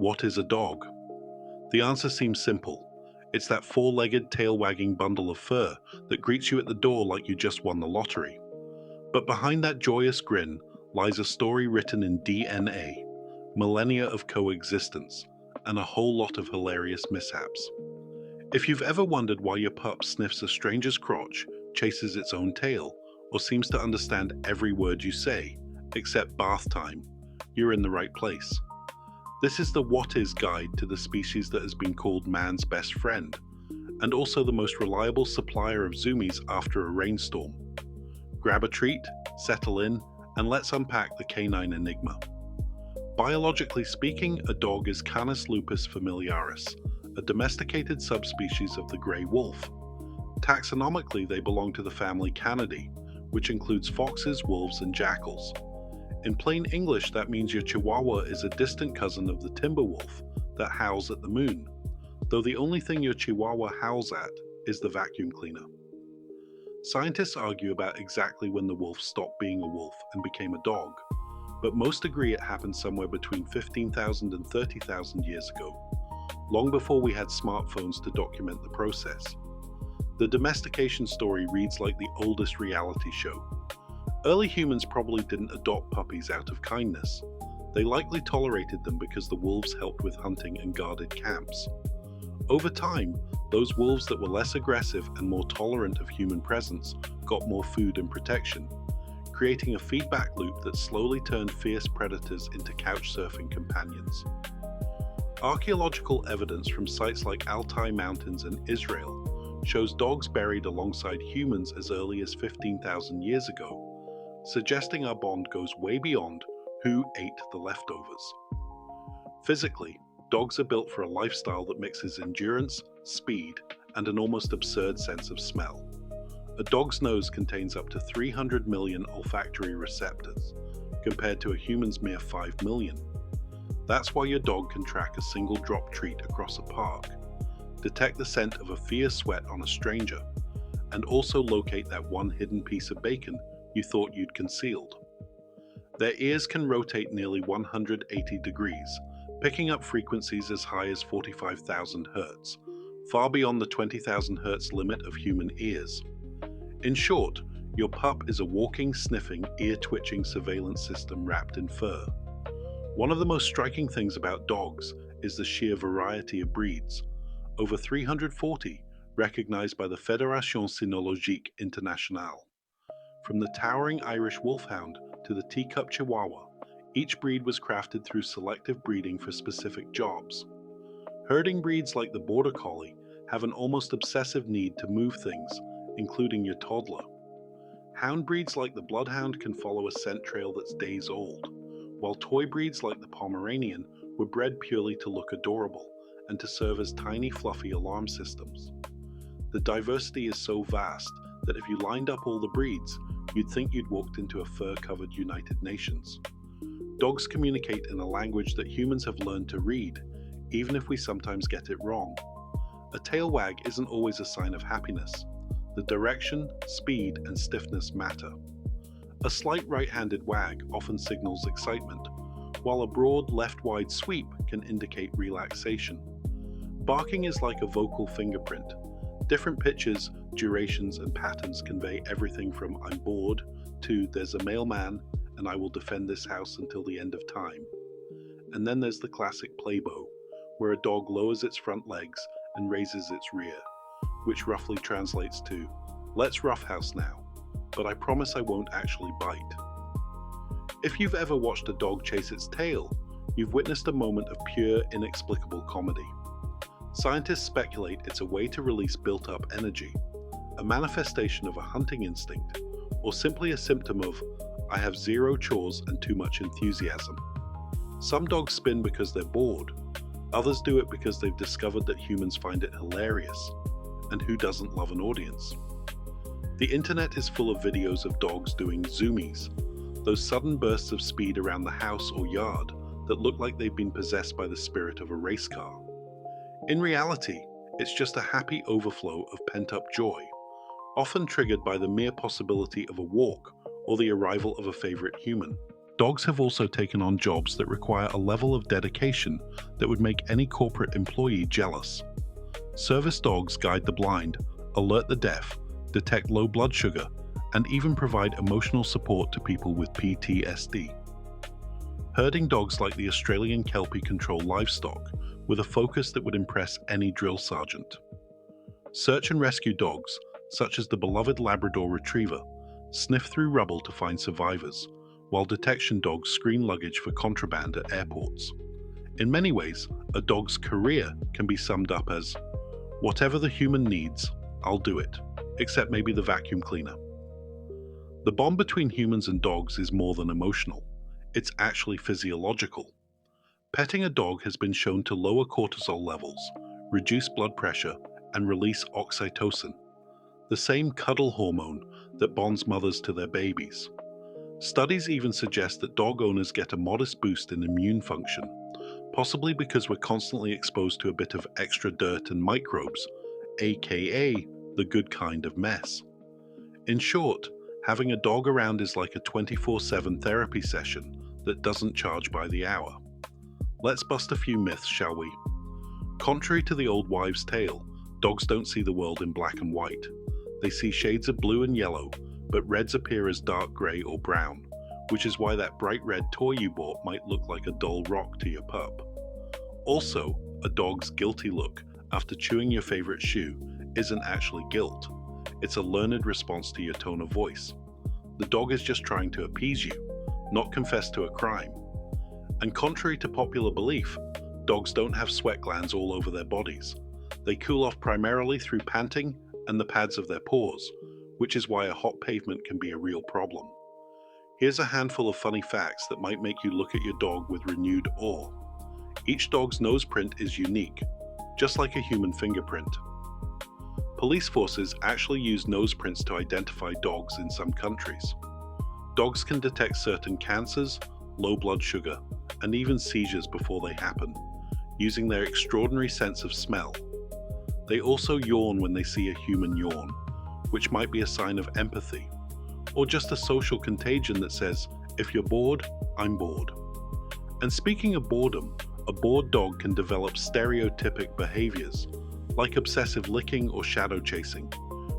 What is a dog? The answer seems simple. It's that four-legged, tail-wagging bundle of fur that greets you at the door like you just won the lottery. But behind that joyous grin lies a story written in DNA, millennia of coexistence, and a whole lot of hilarious mishaps. If you've ever wondered why your pup sniffs a stranger's crotch, chases its own tail, or seems to understand every word you say, except bath time, you're in the right place. This is the What Is Guide to the species that has been called man's best friend, and also the most reliable supplier of zoomies after a rainstorm. Grab a treat, settle in, and let's unpack the canine enigma. Biologically speaking, a dog is Canis lupus familiaris, a domesticated subspecies of the grey wolf. Taxonomically, they belong to the family Canidae, which includes foxes, wolves, and jackals. In plain English, that means your Chihuahua is a distant cousin of the timber wolf that howls at the moon, though the only thing your Chihuahua howls at is the vacuum cleaner. Scientists argue about exactly when the wolf stopped being a wolf and became a dog, but most agree it happened somewhere between 15,000 and 30,000 years ago, long before we had smartphones to document the process. The domestication story reads like the oldest reality show. Early humans probably didn't adopt puppies out of kindness. They likely tolerated them because the wolves helped with hunting and guarded camps. Over time, those wolves that were less aggressive and more tolerant of human presence got more food and protection, creating a feedback loop that slowly turned fierce predators into couch surfing companions. Archaeological evidence from sites like Altai Mountains in Israel shows dogs buried alongside humans as early as 15,000 years ago, suggesting our bond goes way beyond who ate the leftovers. Physically, dogs are built for a lifestyle that mixes endurance, speed, and an almost absurd sense of smell. A dog's nose contains up to 300 million olfactory receptors, compared to a human's mere 5 million. That's why your dog can track a single drop treat across a park, detect the scent of a fierce sweat on a stranger, and also locate that one hidden piece of bacon you thought you'd concealed. Their ears can rotate nearly 180 degrees, picking up frequencies as high as 45,000 Hz, far beyond the 20,000 Hz limit of human ears. In short, your pup is a walking, sniffing, ear-twitching surveillance system wrapped in fur. One of the most striking things about dogs is the sheer variety of breeds, over 340 recognized by the Fédération Cynologique Internationale. From the towering Irish Wolfhound to the teacup Chihuahua, each breed was crafted through selective breeding for specific jobs. Herding breeds like the Border Collie have an almost obsessive need to move things, including your toddler. Hound breeds like the Bloodhound can follow a scent trail that's days old, while toy breeds like the Pomeranian were bred purely to look adorable and to serve as tiny fluffy alarm systems. The diversity is so vast that if you lined up all the breeds, you'd think you'd walked into a fur-covered United Nations. Dogs communicate in a language that humans have learned to read, even if we sometimes get it wrong. A tail wag isn't always a sign of happiness. The direction, speed, and stiffness matter. A slight right-handed wag often signals excitement, while a broad left-wide sweep can indicate relaxation. Barking is like a vocal fingerprint. Different pitches, durations, and patterns convey everything from "I'm bored" to "there's a mailman and I will defend this house until the end of time." And then there's the classic playbow, where a dog lowers its front legs and raises its rear, which roughly translates to, "Let's roughhouse now, but I promise I won't actually bite." If you've ever watched a dog chase its tail, you've witnessed a moment of pure, inexplicable comedy. Scientists speculate it's a way to release built-up energy, a manifestation of a hunting instinct, or simply a symptom of, "I have zero chores and too much enthusiasm." Some dogs spin because they're bored. Others do it because they've discovered that humans find it hilarious. And who doesn't love an audience? The internet is full of videos of dogs doing zoomies, those sudden bursts of speed around the house or yard that look like they've been possessed by the spirit of a race car. In reality, it's just a happy overflow of pent-up joy, often triggered by the mere possibility of a walk or the arrival of a favorite human. Dogs have also taken on jobs that require a level of dedication that would make any corporate employee jealous. Service dogs guide the blind, alert the deaf, detect low blood sugar, and even provide emotional support to people with PTSD. Herding dogs like the Australian Kelpie control livestock with a focus that would impress any drill sergeant. Search and rescue dogs, such as the beloved Labrador Retriever, sniff through rubble to find survivors, while detection dogs screen luggage for contraband at airports. In many ways, a dog's career can be summed up as, whatever the human needs, I'll do it, except maybe the vacuum cleaner. The bond between humans and dogs is more than emotional. It's actually physiological. Petting a dog has been shown to lower cortisol levels, reduce blood pressure, and release oxytocin, the same cuddle hormone that bonds mothers to their babies. Studies even suggest that dog owners get a modest boost in immune function, possibly because we're constantly exposed to a bit of extra dirt and microbes, aka the good kind of mess. In short, having a dog around is like a 24/7 therapy session that doesn't charge by the hour. Let's bust a few myths, shall we? Contrary to the old wives' tale, dogs don't see the world in black and white. They see shades of blue and yellow, but reds appear as dark grey or brown, which is why that bright red toy you bought might look like a dull rock to your pup. Also, a dog's guilty look after chewing your favorite shoe isn't actually guilt. It's a learned response to your tone of voice. The dog is just trying to appease you, not confess to a crime. And contrary to popular belief, dogs don't have sweat glands all over their bodies. They cool off primarily through panting and the pads of their paws, which is why a hot pavement can be a real problem. Here's a handful of funny facts that might make you look at your dog with renewed awe. Each dog's nose print is unique, just like a human fingerprint. Police forces actually use nose prints to identify dogs in some countries. Dogs can detect certain cancers, low blood sugar, and even seizures before they happen, using their extraordinary sense of smell. They also yawn when they see a human yawn, which might be a sign of empathy, or just a social contagion that says, if you're bored, I'm bored. And speaking of boredom, a bored dog can develop stereotypic behaviors, like obsessive licking or shadow chasing,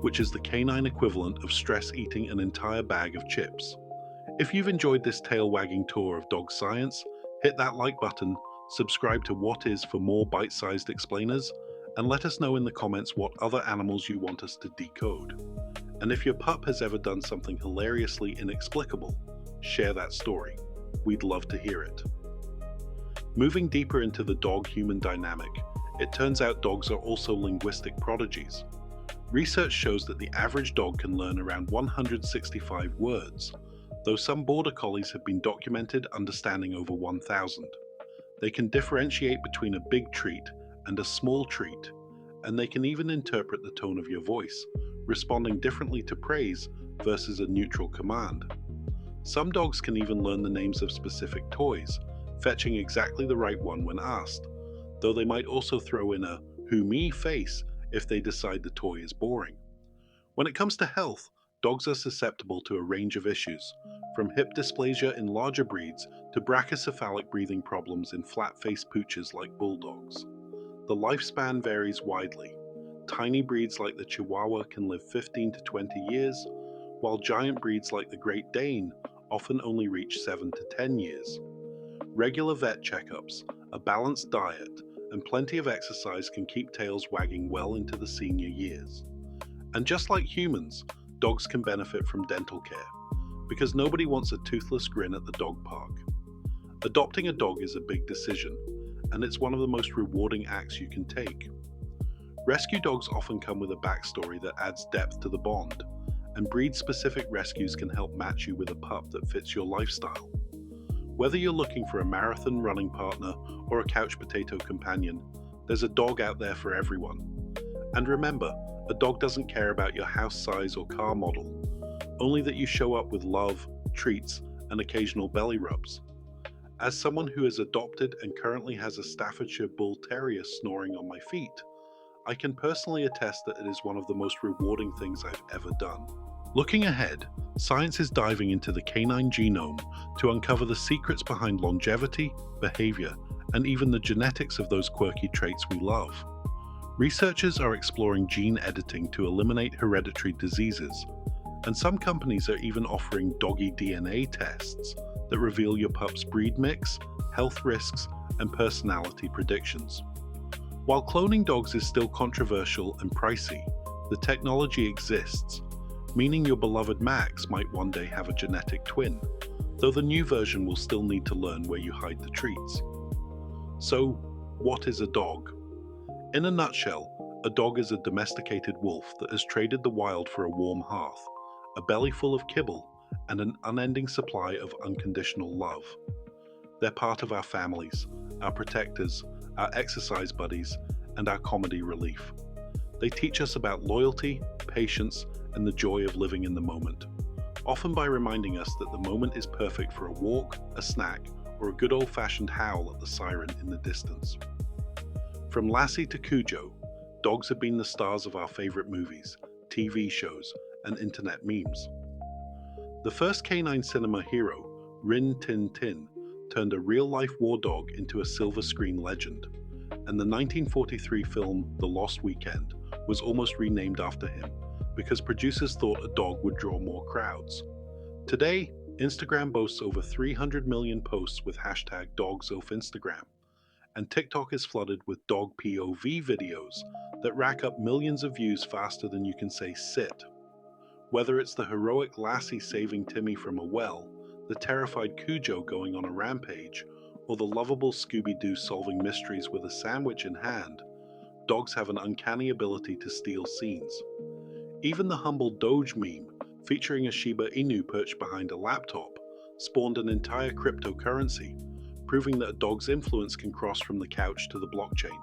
which is the canine equivalent of stress eating an entire bag of chips. If you've enjoyed this tail-wagging tour of dog science, hit that like button, subscribe to What Is for more bite-sized explainers, and let us know in the comments what other animals you want us to decode. And if your pup has ever done something hilariously inexplicable, share that story. We'd love to hear it. Moving deeper into the dog-human dynamic, it turns out dogs are also linguistic prodigies. Research shows that the average dog can learn around 165 words, though some border collies have been documented understanding over 1,000. They can differentiate between a big treat and a small treat, and they can even interpret the tone of your voice, responding differently to praise versus a neutral command. Some dogs can even learn the names of specific toys, fetching exactly the right one when asked, though they might also throw in a "who me" face if they decide the toy is boring. When it comes to health, dogs are susceptible to a range of issues, from hip dysplasia in larger breeds to brachycephalic breathing problems in flat-faced pooches like bulldogs. The lifespan varies widely. Tiny breeds like the Chihuahua can live 15 to 20 years, while giant breeds like the Great Dane often only reach 7 to 10 years. Regular vet checkups, a balanced diet, and plenty of exercise can keep tails wagging well into the senior years. And just like humans, dogs can benefit from dental care, because nobody wants a toothless grin at the dog park. Adopting a dog is a big decision, and it's one of the most rewarding acts you can take. Rescue dogs often come with a backstory that adds depth to the bond, and breed-specific rescues can help match you with a pup that fits your lifestyle. Whether you're looking for a marathon running partner or a couch potato companion, there's a dog out there for everyone. And remember, a dog doesn't care about your house size or car model, only that you show up with love, treats, and occasional belly rubs. As someone who has adopted and currently has a Staffordshire Bull Terrier snoring on my feet, I can personally attest that it is one of the most rewarding things I've ever done. Looking ahead, science is diving into the canine genome to uncover the secrets behind longevity, behavior, and even the genetics of those quirky traits we love. Researchers are exploring gene editing to eliminate hereditary diseases, and some companies are even offering doggy DNA tests that reveal your pup's breed mix, health risks, and personality predictions. While cloning dogs is still controversial and pricey, the technology exists, meaning your beloved Max might one day have a genetic twin, though the new version will still need to learn where you hide the treats. So, what is a dog? In a nutshell, a dog is a domesticated wolf that has traded the wild for a warm hearth, a belly full of kibble, and an unending supply of unconditional love. They're part of our families, our protectors, our exercise buddies, and our comedy relief. They teach us about loyalty, patience, and the joy of living in the moment, often by reminding us that the moment is perfect for a walk, a snack, or a good old-fashioned howl at the siren in the distance. From Lassie to Cujo, dogs have been the stars of our favorite movies, TV shows, and internet memes. The first canine cinema hero, Rin Tin Tin, turned a real-life war dog into a silver screen legend, and the 1943 film The Lost Weekend was almost renamed after him because producers thought a dog would draw more crowds. Today, Instagram boasts over 300 million posts with hashtag #DogsOfInstagram, and TikTok is flooded with dog POV videos that rack up millions of views faster than you can say sit. Whether it's the heroic Lassie saving Timmy from a well, the terrified Cujo going on a rampage, or the lovable Scooby-Doo solving mysteries with a sandwich in hand, dogs have an uncanny ability to steal scenes. Even the humble Doge meme, featuring a Shiba Inu perched behind a laptop, spawned an entire cryptocurrency, proving that a dog's influence can cross from the couch to the blockchain.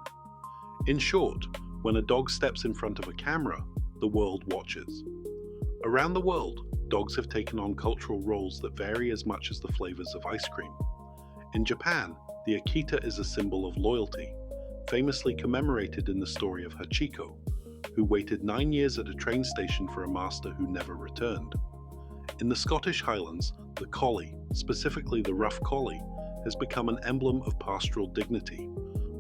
In short, when a dog steps in front of a camera, the world watches. Around the world, dogs have taken on cultural roles that vary as much as the flavors of ice cream. In Japan, the Akita is a symbol of loyalty, famously commemorated in the story of Hachiko, who waited 9 years at a train station for a master who never returned. In the Scottish Highlands, the collie, specifically the rough collie, has become an emblem of pastoral dignity,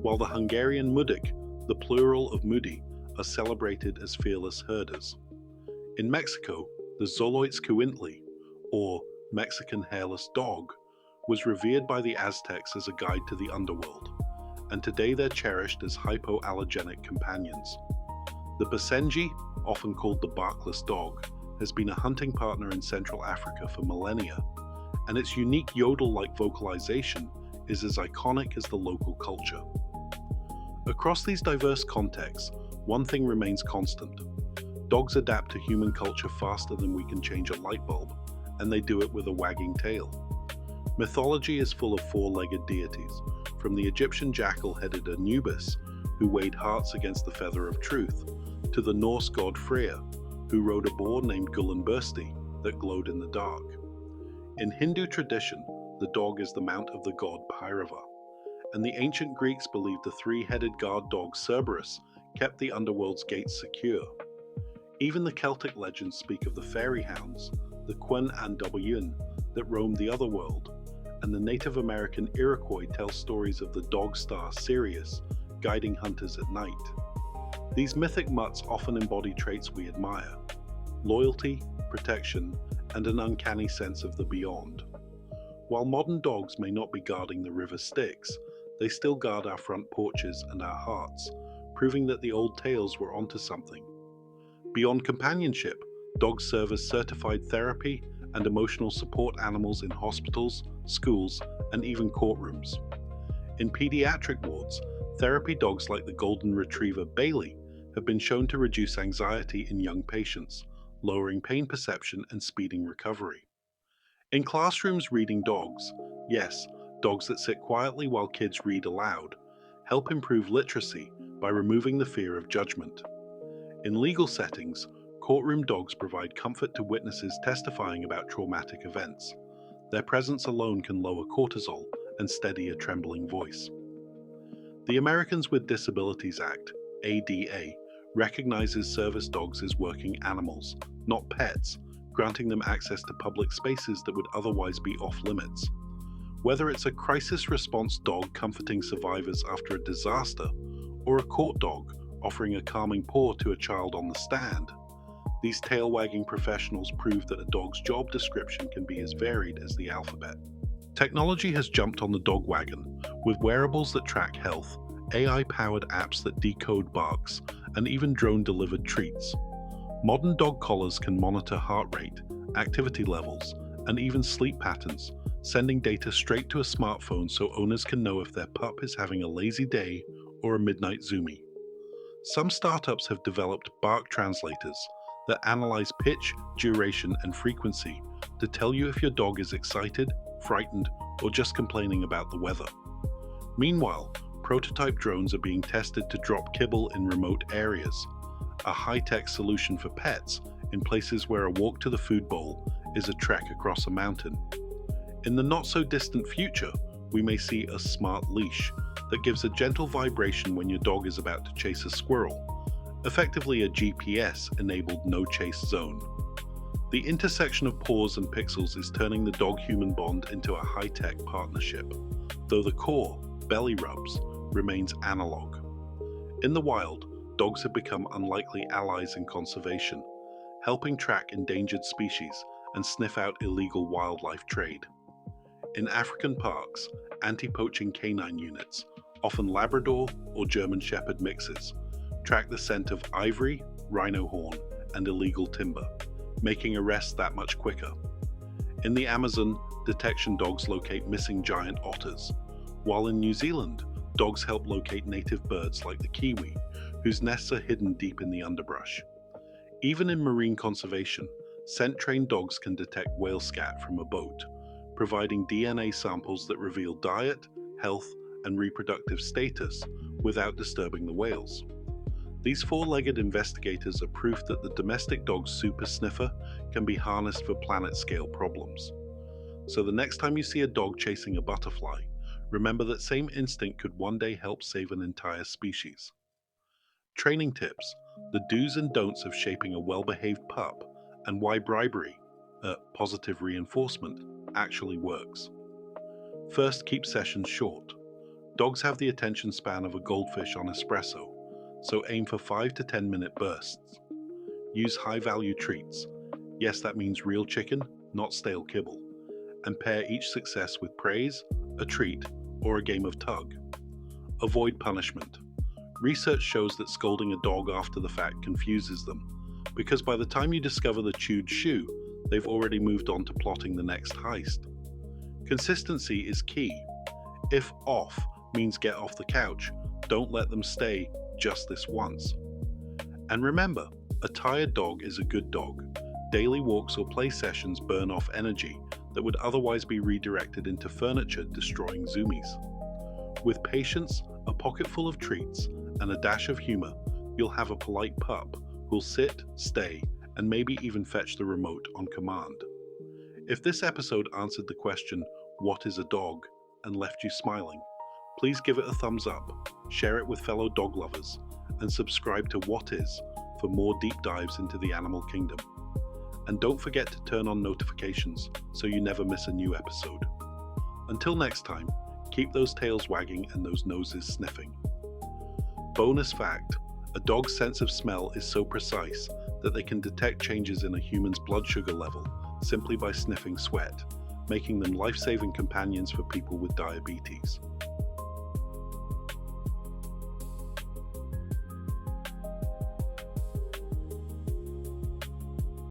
while the Hungarian mudik, the plural of mudi, are celebrated as fearless herders. In Mexico, the Xoloitzcuintli, or Mexican hairless dog, was revered by the Aztecs as a guide to the underworld, and today they're cherished as hypoallergenic companions. The Basenji, often called the barkless dog, has been a hunting partner in Central Africa for millennia, and its unique yodel-like vocalization is as iconic as the local culture. Across these diverse contexts, one thing remains constant. Dogs adapt to human culture faster than we can change a light bulb, and they do it with a wagging tail. Mythology is full of four-legged deities, from the Egyptian jackal-headed Anubis, who weighed hearts against the feather of truth, to the Norse god Freyr, who rode a boar named Gullinbursti that glowed in the dark. In Hindu tradition, the dog is the mount of the god Bhairava, and the ancient Greeks believed the three-headed guard dog Cerberus kept the underworld's gates secure. Even the Celtic legends speak of the fairy hounds, the Quen and Wyn, that roamed the other world, and the Native American Iroquois tell stories of the dog star Sirius guiding hunters at night. These mythic mutts often embody traits we admire: loyalty, protection, and an uncanny sense of the beyond. While modern dogs may not be guarding the river Styx, they still guard our front porches and our hearts, proving that the old tales were onto something. Beyond companionship, dogs serve as certified therapy and emotional support animals in hospitals, schools, and even courtrooms. In pediatric wards, therapy dogs like the golden retriever Bailey have been shown to reduce anxiety in young patients, lowering pain perception and speeding recovery. In classrooms, reading dogs, yes, dogs that sit quietly while kids read aloud, help improve literacy by removing the fear of judgment. In legal settings, courtroom dogs provide comfort to witnesses testifying about traumatic events. Their presence alone can lower cortisol and steady a trembling voice. The Americans with Disabilities Act, ADA, recognizes service dogs as working animals, not pets, granting them access to public spaces that would otherwise be off limits. Whether it's a crisis response dog comforting survivors after a disaster, or a court dog offering a calming paw to a child on the stand, these tail-wagging professionals prove that a dog's job description can be as varied as the alphabet. Technology has jumped on the dog wagon, with wearables that track health, AI-powered apps that decode barks, and even drone-delivered treats. Modern dog collars can monitor heart rate, activity levels, and even sleep patterns, sending data straight to a smartphone so owners can know if their pup is having a lazy day or a midnight zoomie. Some startups have developed bark translators that analyze pitch, duration, and frequency to tell you if your dog is excited, frightened, or just complaining about the weather. Meanwhile, prototype drones are being tested to drop kibble in remote areas, a high-tech solution for pets in places where a walk to the food bowl is a trek across a mountain. In the not-so-distant future, we may see a smart leash that gives a gentle vibration when your dog is about to chase a squirrel, effectively a GPS-enabled no-chase zone. The intersection of paws and pixels is turning the dog-human bond into a high-tech partnership, though the core, belly rubs, remains analog. In the wild, dogs have become unlikely allies in conservation, helping track endangered species and sniff out illegal wildlife trade. In African parks, anti-poaching canine units, often Labrador or German Shepherd mixes, track the scent of ivory, rhino horn, and illegal timber, making arrests that much quicker. In the Amazon, detection dogs locate missing giant otters, while in New Zealand, dogs help locate native birds like the kiwi, whose nests are hidden deep in the underbrush. Even in marine conservation, scent-trained dogs can detect whale scat from a boat, providing DNA samples that reveal diet, health, and reproductive status without disturbing the whales. These four-legged investigators are proof that the domestic dog's super sniffer can be harnessed for planet-scale problems. So the next time you see a dog chasing a butterfly, remember that same instinct could one day help save an entire species. Training tips, the do's and don'ts of shaping a well-behaved pup, and why bribery, positive reinforcement, actually works. First, keep sessions short. Dogs have the attention span of a goldfish on espresso, so aim for 5 to 10 minute bursts. Use high-value treats. Yes, that means real chicken, not stale kibble. And pair each success with praise, a treat, or a game of tug. Avoid punishment. Research shows that scolding a dog after the fact confuses them, because by the time you discover the chewed shoe, they've already moved on to plotting the next heist. Consistency is key. If off means get off the couch, don't let them stay just this once. And remember, a tired dog is a good dog. Daily walks or play sessions burn off energy that would otherwise be redirected into furniture destroying zoomies. With patience, a pocket full of treats, and a dash of humor, you'll have a polite pup who'll sit, stay, and maybe even fetch the remote on command. If this episode answered the question, "What is a dog?" and left you smiling, please give it a thumbs up, share it with fellow dog lovers, and subscribe to What Is for more deep dives into the animal kingdom. And don't forget to turn on notifications so you never miss a new episode. Until next time, keep those tails wagging and those noses sniffing. Bonus fact, a dog's sense of smell is so precise that they can detect changes in a human's blood sugar level simply by sniffing sweat, making them life-saving companions for people with diabetes.